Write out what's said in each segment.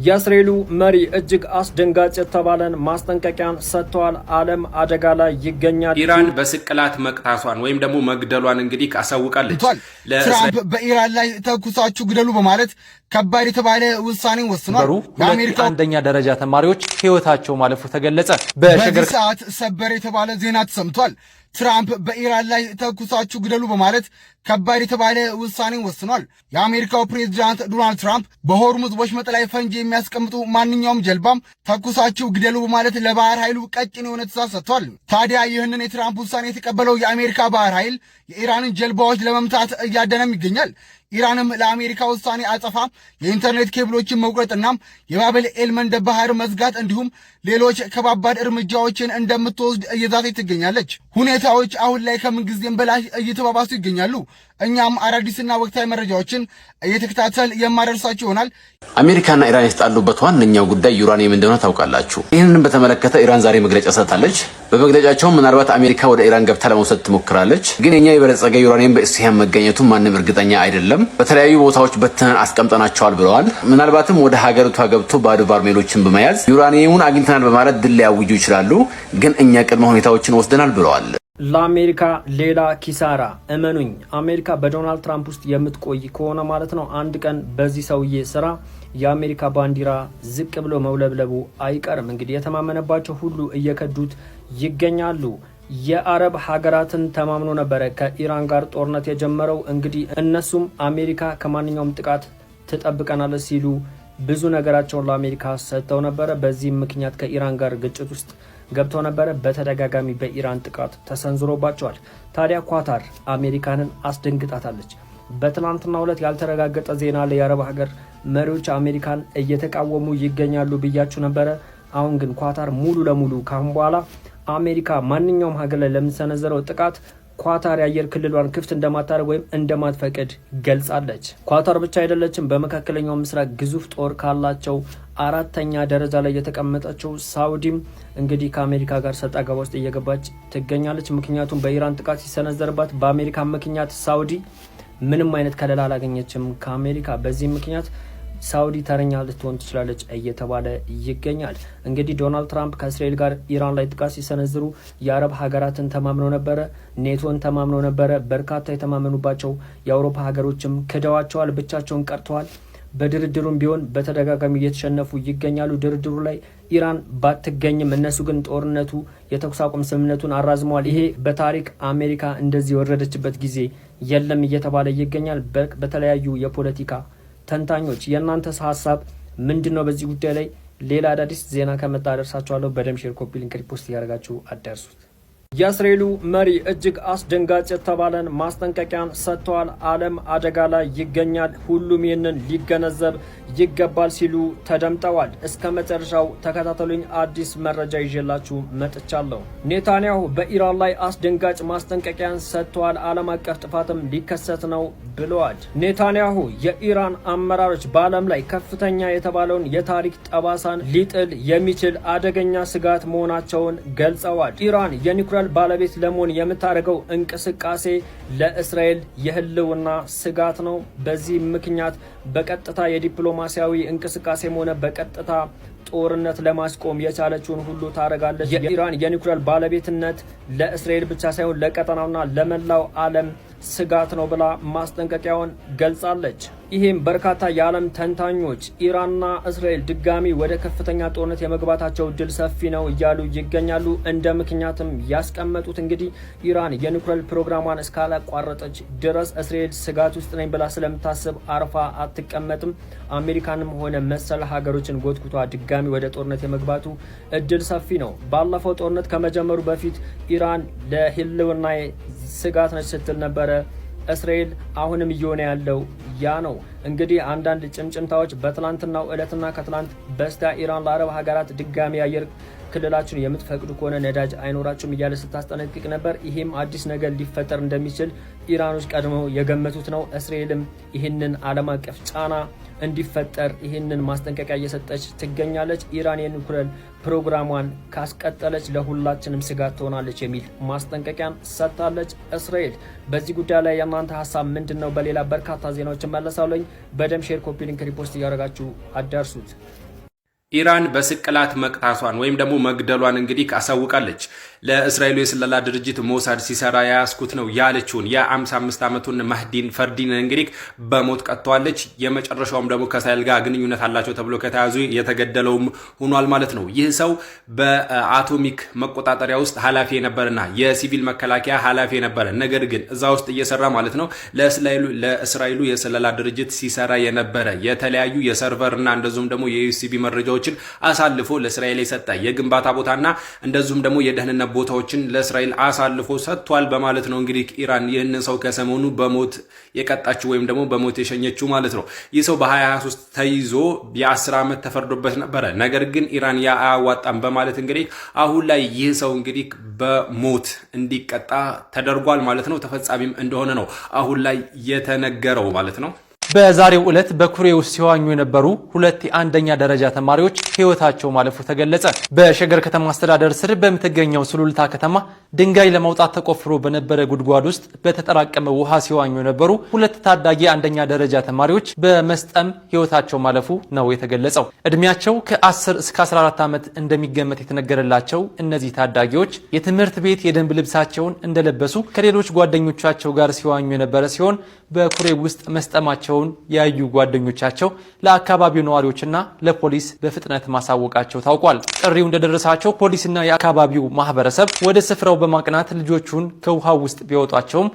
የእስራኤሉ መሪ እጅግ አስደንጋጭ የተባለን ማስጠንቀቂያን ሰጥተዋል። ዓለም አደጋ ላይ ይገኛል። ኢራን በስቅላት መቅጣቷን ወይም ደግሞ መግደሏን እንግዲህ አሳውቃለች። ትራምፕ በኢራን ላይ ተኩሳችሁ ግደሉ በማለት ከባድ የተባለ ውሳኔ ወስኗል። የአሜሪካ አንደኛ ደረጃ ተማሪዎች ሕይወታቸው ማለፉ ተገለጸ። በዚህ ሰዓት ሰበር የተባለ ዜና ተሰምቷል። ትራምፕ በኢራን ላይ ተኩሳችሁ ግደሉ በማለት ከባድ የተባለ ውሳኔ ወስኗል። የአሜሪካው ፕሬዝዳንት ዶናልድ ትራምፕ በሆርሙዝ ወሽመጥ ላይ ፈንጂ የሚያስቀምጡ ማንኛውም ጀልባም ተኩሳችሁ ግደሉ በማለት ለባህር ኃይሉ ቀጭን የሆነ ትዕዛዝ ሰጥቷል። ታዲያ ይህንን የትራምፕ ውሳኔ የተቀበለው የአሜሪካ ባህር ኃይል የኢራንን ጀልባዎች ለመምታት እያደነም ይገኛል። ኢራንም ለአሜሪካ ውሳኔ አጸፋ የኢንተርኔት ኬብሎችን መቁረጥና የባቤል ኤልመንደብ ባህር መዝጋት እንዲሁም ሌሎች ከባባድ እርምጃዎችን እንደምትወስድ እየዛተች ትገኛለች። ሁኔታዎች አሁን ላይ ከምንጊዜም በላይ እየተባባሱ ይገኛሉ። እኛም አዳዲስና ወቅታዊ መረጃዎችን እየተከታተል የማደርሳችሁ ይሆናል። አሜሪካና ኢራን የተጣሉበት ዋነኛው ጉዳይ ዩራኒየም እንደሆነ ታውቃላችሁ። ይህንን በተመለከተ ኢራን ዛሬ መግለጫ ሰጥታለች። በመግለጫቸውም ምናልባት አሜሪካ ወደ ኢራን ገብታ ለመውሰድ ትሞክራለች፣ ግን የኛ የበለጸገ ዩራኒየም በእስያም መገኘቱ ማንም እርግጠኛ አይደለም፣ በተለያዩ ቦታዎች በትነን አስቀምጠናቸዋል ብለዋል። ምናልባትም ወደ ሀገሪቷ ገብቶ ባዶ ባርሜሎችን በመያዝ ዩራኒየሙን አግኝተናል በማለት ድል ሊያውጁ ይችላሉ፣ ግን እኛ ቅድመ ሁኔታዎችን ወስደናል ብለዋል። ለአሜሪካ ሌላ ኪሳራ። እመኑኝ፣ አሜሪካ በዶናልድ ትራምፕ ውስጥ የምትቆይ ከሆነ ማለት ነው አንድ ቀን በዚህ ሰውዬ ስራ የአሜሪካ ባንዲራ ዝቅ ብሎ መውለብለቡ አይቀርም። እንግዲህ የተማመነባቸው ሁሉ እየከዱት ይገኛሉ። የአረብ ሀገራትን ተማምኖ ነበረ ከኢራን ጋር ጦርነት የጀመረው። እንግዲህ እነሱም አሜሪካ ከማንኛውም ጥቃት ትጠብቀናለች ሲሉ ብዙ ነገራቸውን ለአሜሪካ ሰጥተው ነበረ። በዚህም ምክንያት ከኢራን ጋር ግጭት ውስጥ ገብተው ነበረ። በተደጋጋሚ በኢራን ጥቃት ተሰንዝሮባቸዋል። ታዲያ ኳታር አሜሪካንን አስደንግጣታለች። በትናንትናው ዕለት ያልተረጋገጠ ዜና ላይ የአረብ ሀገር መሪዎች አሜሪካን እየተቃወሙ ይገኛሉ ብያችሁ ነበረ። አሁን ግን ኳታር ሙሉ ለሙሉ ካሁን በኋላ አሜሪካ ማንኛውም ሀገር ላይ ለምትሰነዘረው ጥቃት ኳታር የአየር ክልሏን ክፍት እንደማታደርግ ወይም እንደማትፈቅድ ገልጻለች። ኳታር ብቻ አይደለችም። በመካከለኛው ምስራቅ ግዙፍ ጦር ካላቸው አራተኛ ደረጃ ላይ የተቀመጠችው ሳውዲም እንግዲህ ከአሜሪካ ጋር ሰጣ ገባ ውስጥ እየገባች ትገኛለች። ምክንያቱም በኢራን ጥቃት ሲሰነዘርባት በአሜሪካ ምክንያት ሳውዲ ምንም አይነት ከለላ አላገኘችም ከአሜሪካ። በዚህ ምክንያት ሳውዲ ተረኛ ልትሆን ትችላለች እየተባለ ይገኛል። እንግዲህ ዶናልድ ትራምፕ ከእስራኤል ጋር ኢራን ላይ ጥቃት ሲሰነዝሩ የአረብ ሀገራትን ተማምኖ ነበረ፣ ኔቶን ተማምኖ ነበረ። በርካታ የተማመኑባቸው የአውሮፓ ሀገሮችም ክደዋቸዋል፣ ብቻቸውን ቀርተዋል። በድርድሩም ቢሆን በተደጋጋሚ እየተሸነፉ ይገኛሉ። ድርድሩ ላይ ኢራን ባትገኝም እነሱ ግን ጦርነቱ የተኩስ አቁም ስምምነቱን አራዝመዋል። ይሄ በታሪክ አሜሪካ እንደዚህ የወረደችበት ጊዜ የለም እየተባለ ይገኛል በተለያዩ የፖለቲካ ተንታኞች። የእናንተስ ሀሳብ ምንድነው በዚህ ጉዳይ ላይ? ሌላ አዳዲስ ዜና ከመጣ አደርሳችኋለሁ። በደም ሼር፣ ኮፒ ሊንክ፣ ሪፖስት እያደረጋችሁ አደርሱት። የእስራኤሉ መሪ እጅግ አስደንጋጭ የተባለን ማስጠንቀቂያን ሰጥተዋል። ዓለም አደጋ ላይ ይገኛል፣ ሁሉም ይህንን ሊገነዘብ ይገባል ሲሉ ተደምጠዋል። እስከ መጨረሻው ተከታተሉኝ። አዲስ መረጃ ይዤላችሁ መጥቻለሁ። ኔታንያሁ በኢራን ላይ አስደንጋጭ ማስጠንቀቂያን ሰጥተዋል። ዓለም አቀፍ ጥፋትም ሊከሰት ነው ብለዋል። ኔታንያሁ የኢራን አመራሮች በዓለም ላይ ከፍተኛ የተባለውን የታሪክ ጠባሳን ሊጥል የሚችል አደገኛ ስጋት መሆናቸውን ገልጸዋል። ኢራን የኒውክሌር ባለቤት ለመሆን የምታደርገው እንቅስቃሴ ለእስራኤል የህልውና ስጋት ነው። በዚህ ምክንያት በቀጥታ የዲፕሎማሲያዊ እንቅስቃሴም ሆነ በቀጥታ ጦርነት ለማስቆም የቻለችውን ሁሉ ታደርጋለች። የኢራን የኒውክሌር ባለቤትነት ለእስራኤል ብቻ ሳይሆን ለቀጠናውና ለመላው ዓለም ስጋት ነው ብላ ማስጠንቀቂያውን ገልጻለች። ይህም በርካታ የዓለም ተንታኞች ኢራንና እስራኤል ድጋሚ ወደ ከፍተኛ ጦርነት የመግባታቸው እድል ሰፊ ነው እያሉ ይገኛሉ። እንደ ምክንያትም ያስቀመጡት እንግዲህ ኢራን የኒውክሌር ፕሮግራሟን እስካላቋረጠች ድረስ እስራኤል ስጋት ውስጥ ነኝ ብላ ስለምታስብ አርፋ አትቀመጥም። አሜሪካንም ሆነ መሰል ሀገሮችን ጎትጉቷ ድጋሚ ወደ ጦርነት የመግባቱ እድል ሰፊ ነው። ባለፈው ጦርነት ከመጀመሩ በፊት ኢራን ለህልውና ስጋት ነች ስትል ነበረ እስራኤል። አሁንም እየሆነ ያለው ያ ነው። እንግዲህ አንዳንድ ጭምጭምታዎች በትላንትናው ዕለትና ከትላንት በስቲያ ኢራን ለአረብ ሀገራት ድጋሚ አየር ክልላችን የምትፈቅዱ ከሆነ ነዳጅ አይኖራችሁም እያለ ስታስጠነቅቅ ነበር። ይሄም አዲስ ነገር ሊፈጠር እንደሚችል ኢራኖች ቀድመው የገመቱት ነው። እስራኤልም ይህንን ዓለም አቀፍ ጫና እንዲፈጠር ይህንን ማስጠንቀቂያ እየሰጠች ትገኛለች። ኢራን የኒውክሌር ፕሮግራሟን ካስቀጠለች ለሁላችንም ስጋት ትሆናለች የሚል ማስጠንቀቂያን ሰጥታለች እስራኤል። በዚህ ጉዳይ ላይ የእናንተ ሀሳብ ምንድነው? በሌላ በርካታ ዜናዎች መለሳለኝ። በደም ሼር፣ ኮፒ ሊንክ፣ ሪፖስት እያደረጋችሁ አዳርሱት። ኢራን በስቅላት መቅጣቷን ወይም ደግሞ መግደሏን እንግዲህ አሳውቃለች። ለእስራኤሉ የስለላ ድርጅት ሞሳድ ሲሰራ ያስኩት ነው ያለችውን የ55 ዓመቱን ማህዲን ፈርዲን እንግዲህ በሞት ቀጥቷለች። የመጨረሻውም ደግሞ ከእስራኤል ጋር ግንኙነት አላቸው ተብሎ ከተያዙ የተገደለውም ሆኗል ማለት ነው። ይህ ሰው በአቶሚክ መቆጣጠሪያ ውስጥ ኃላፊ የነበረና የሲቪል መከላከያ ኃላፊ የነበረ ነገር ግን እዛ ውስጥ እየሰራ ማለት ነው ለእስራኤሉ የስለላ ድርጅት ሲሰራ የነበረ የተለያዩ የሰርቨርና እንደዚሁም ደግሞ የዩሲቢ መረጃዎችን አሳልፎ ለእስራኤል የሰጠ የግንባታ ቦታና እንደዚሁም ደግሞ የደህንነት ቦታዎችን ለእስራኤል አሳልፎ ሰጥቷል በማለት ነው እንግዲህ ኢራን ይህንን ሰው ከሰሞኑ በሞት የቀጣችው ወይም ደግሞ በሞት የሸኘችው ማለት ነው። ይህ ሰው በ2023 ተይዞ የ10 ዓመት ተፈርዶበት ነበረ። ነገር ግን ኢራን አያዋጣም በማለት እንግዲህ አሁን ላይ ይህ ሰው እንግዲህ በሞት እንዲቀጣ ተደርጓል ማለት ነው። ተፈጻሚም እንደሆነ ነው አሁን ላይ የተነገረው ማለት ነው። በዛሬው ዕለት በኩሬ ውስጥ ሲዋኙ የነበሩ ሁለት የአንደኛ ደረጃ ተማሪዎች ሕይወታቸው ማለፉ ተገለጸ። በሸገር ከተማ አስተዳደር ስር በምትገኘው ሱሉልታ ከተማ ድንጋይ ለማውጣት ተቆፍሮ በነበረ ጉድጓድ ውስጥ በተጠራቀመ ውሃ ሲዋኙ የነበሩ ሁለት ታዳጊ አንደኛ ደረጃ ተማሪዎች በመስጠም ሕይወታቸው ማለፉ ነው የተገለጸው። እድሜያቸው ከ10 እስከ 14 ዓመት እንደሚገመት የተነገረላቸው እነዚህ ታዳጊዎች የትምህርት ቤት የደንብ ልብሳቸውን እንደለበሱ ከሌሎች ጓደኞቻቸው ጋር ሲዋኙ የነበረ ሲሆን በኩሬ ውስጥ መስጠማቸው ያዩ ጓደኞቻቸው ለአካባቢው ነዋሪዎችና ለፖሊስ በፍጥነት ማሳወቃቸው ታውቋል። ጥሪው እንደደረሳቸው ፖሊስና የአካባቢው ማህበረሰብ ወደ ስፍራው በማቅናት ልጆቹን ከውሃው ውስጥ ቢያወጧቸውም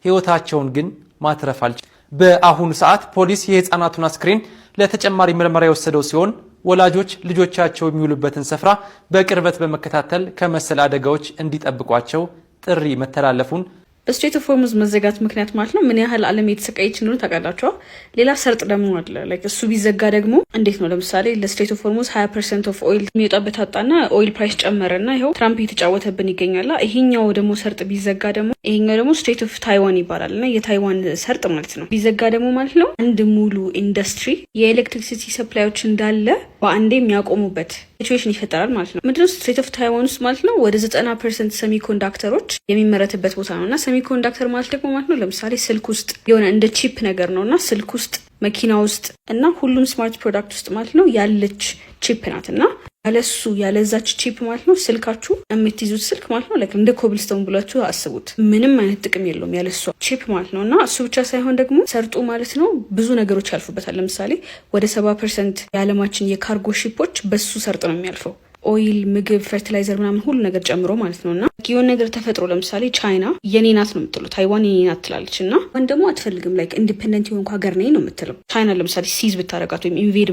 ሕይወታቸውን ግን ማትረፍ አልቻለም። በአሁኑ ሰዓት ፖሊስ የህፃናቱን አስክሬን ለተጨማሪ ምርመራ የወሰደው ሲሆን ወላጆች ልጆቻቸው የሚውሉበትን ስፍራ በቅርበት በመከታተል ከመሰል አደጋዎች እንዲጠብቋቸው ጥሪ መተላለፉን በስትሬት ኦፍ ሆርሙዝ መዘጋት ምክንያት ማለት ነው ምን ያህል ዓለም የተሰቃየች ነው ታውቃላችሁ። ሌላ ሰርጥ ደግሞ አለ ላይክ እሱ ቢዘጋ ደግሞ እንዴት ነው ለምሳሌ ለስትሬት ኦፍ ሆርሙዝ 20% ኦፍ ኦይል የሚወጣበት አጣና ኦይል ፕራይስ ጨመረና ይሄው ትራምፕ እየተጫወተብን ይገኛል። ይሄኛው ደግሞ ሰርጥ ቢዘጋ ደግሞ ይሄኛው ደግሞ ስትሬት ኦፍ ታይዋን ይባላልና የታይዋን ሰርጥ ማለት ነው ቢዘጋ ደግሞ ማለት ነው አንድ ሙሉ ኢንዱስትሪ የኤሌክትሪሲቲ ሰፕላዮች እንዳለ በአንዴ የሚያቆሙበት ሲቹዌሽን ይፈጠራል ማለት ነው። ምንድነው ስትሬት ኦፍ ታይዋን ውስጥ ማለት ነው ወደ 90% ሴሚኮንዳክተሮች የሚመረትበት ቦታ ነውና ሴሚኮንዳክተር ማለት ደግሞ ማለት ነው ለምሳሌ ስልክ ውስጥ የሆነ እንደ ቺፕ ነገር ነውና ስልክ ውስጥ መኪና ውስጥ እና ሁሉም ስማርት ፕሮዳክት ውስጥ ማለት ነው ያለች ቺፕ ናትና ያለሱ ያለዛች ቺፕ ማለት ነው ስልካችሁ የምትይዙት ስልክ ማለት ነው እንደ ኮብልስቶን ብላችሁ አስቡት። ምንም አይነት ጥቅም የለውም ያለሱ ቺፕ ማለት ነውና እሱ ብቻ ሳይሆን ደግሞ ሰርጡ ማለት ነው ብዙ ነገሮች ያልፉበታል። ለምሳሌ ወደ 70% የዓለማችን የካርጎ ሺፖች በሱ ሰርጥ ነው የሚያልፈው። ኦይል፣ ምግብ፣ ፈርቲላይዘር ምናምን ሁሉ ነገር ጨምሮ ማለት ነውና የሆነ ነገር ተፈጥሮ ለምሳሌ ቻይና የኔ ናት ነው የምትለው፣ ታይዋን የኔ ናት ትላለች እና ወን ደግሞ አትፈልግም ላይክ ኢንዲፔንደንት የሆንኩ ሀገር ነኝ ነው የምትለው። ቻይና ለምሳሌ ሲዝ ብታደርጋት ወይም ኢንቬድ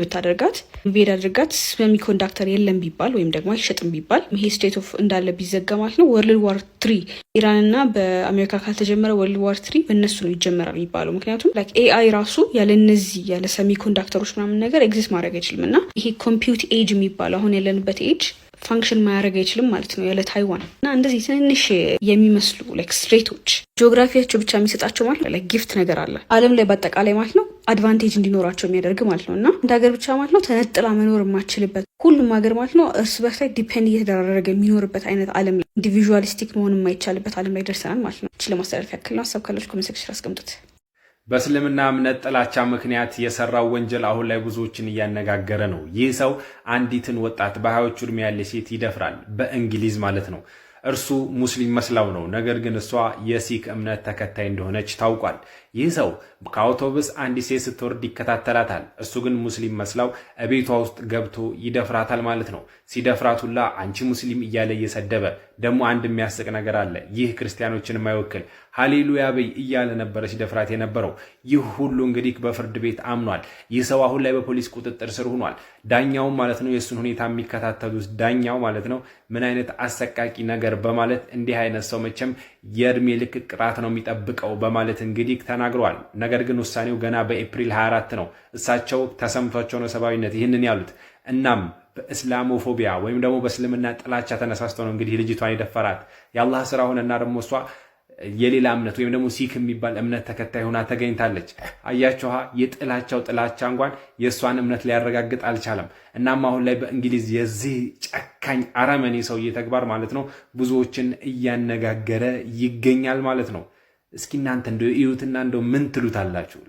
አድርጋት ሴሚኮንዳክተር የለም ቢባል ወይም ደግሞ አይሸጥም ቢባል ይሄ ስቴት ኦፍ እንዳለ ቢዘጋ ማለት ነው ወርልድ ዋር 3 ኢራንና በአሜሪካ ካልተጀመረ ወርልድ ዋር 3 በእነሱ ነው ይጀመራል የሚባለው። ምክንያቱም ላይክ ኤአይ ራሱ ያለ እነዚህ ያለ ሴሚኮንዳክተሮች ምናምን ነገር ኤግዚስት ማድረግ አይችልም እና ይሄ ኮምፒውት ኤጅ የሚባለው አሁን ያለንበት ኤጅ ፋንክሽን ማያደርግ አይችልም ማለት ነው ያለ ታይዋን እና እንደዚህ ትንንሽ የሚመስሉ ላይክ ስትሬቶች ጂኦግራፊያቸው ብቻ የሚሰጣቸው ማለት ነው ላይክ ጊፍት ነገር አለ ዓለም ላይ በአጠቃላይ ማለት ነው አድቫንቴጅ እንዲኖራቸው የሚያደርግ ማለት ነው እና እንደ ሀገር ብቻ ማለት ነው ተነጥላ መኖር የማችልበት ሁሉም ሀገር ማለት ነው እርስ በርስ ላይ ዲፔንድ እየተደራረገ የሚኖርበት አይነት ዓለም ላይ ኢንዲቪዥዋሊስቲክ መሆን የማይቻልበት ዓለም ላይ ደርሰናል ማለት ነው። እቺ ለማስተላለፍ ያክል ነው። ሀሳብ ካላችሁ ኮሜንት ሴክሽን አስቀምጡት። በእስልምና እምነት ጥላቻ ምክንያት የሰራው ወንጀል አሁን ላይ ብዙዎችን እያነጋገረ ነው። ይህ ሰው አንዲትን ወጣት በሃዮቹ ዕድሜ ያለ ሴት ይደፍራል፣ በእንግሊዝ ማለት ነው። እርሱ ሙስሊም መስላው ነው፣ ነገር ግን እሷ የሲክ እምነት ተከታይ እንደሆነች ታውቋል። ይህ ሰው ከአውቶቡስ አንዲት ሴት ስትወርድ ይከታተላታል። እሱ ግን ሙስሊም መስላው ቤቷ ውስጥ ገብቶ ይደፍራታል ማለት ነው። ሲደፍራት ሁላ አንቺ ሙስሊም እያለ እየሰደበ ደግሞ አንድ የሚያስቅ ነገር አለ። ይህ ክርስቲያኖችን የማይወክል ሃሌሉያ በይ እያለ ነበረ ሲደፍራት የነበረው። ይህ ሁሉ እንግዲህ በፍርድ ቤት አምኗል። ይህ ሰው አሁን ላይ በፖሊስ ቁጥጥር ስር ሆኗል። ዳኛውም ማለት ነው የእሱን ሁኔታ የሚከታተሉት ዳኛው ማለት ነው ምን አይነት አሰቃቂ ነገር በማለት እንዲህ አይነት ሰው መቼም የእድሜ ልክ ቅጣት ነው የሚጠብቀው በማለት እንግዲህ ተናግረዋል። ነገር ግን ውሳኔው ገና በኤፕሪል 24 ነው። እሳቸው ተሰምቷቸው ነው ሰብአዊነት ይህንን ያሉት። እናም በእስላሞፎቢያ ወይም ደግሞ በእስልምና ጥላቻ ተነሳስተው ነው እንግዲህ ልጅቷን የደፈራት። የአላህ ስራ ሆነና ደግሞ እሷ የሌላ እምነት ወይም ደግሞ ሲክ የሚባል እምነት ተከታይ ሆና ተገኝታለች። አያችኋ፣ የጥላቻው ጥላቻ እንኳን የእሷን እምነት ሊያረጋግጥ አልቻለም። እናም አሁን ላይ በእንግሊዝ የዚህ ጨካኝ አረመኔ ሰውዬ ተግባር ማለት ነው ብዙዎችን እያነጋገረ ይገኛል ማለት ነው። እስኪ እናንተ እንደው እዩትና እንደው ምን ትሉታላችሁ?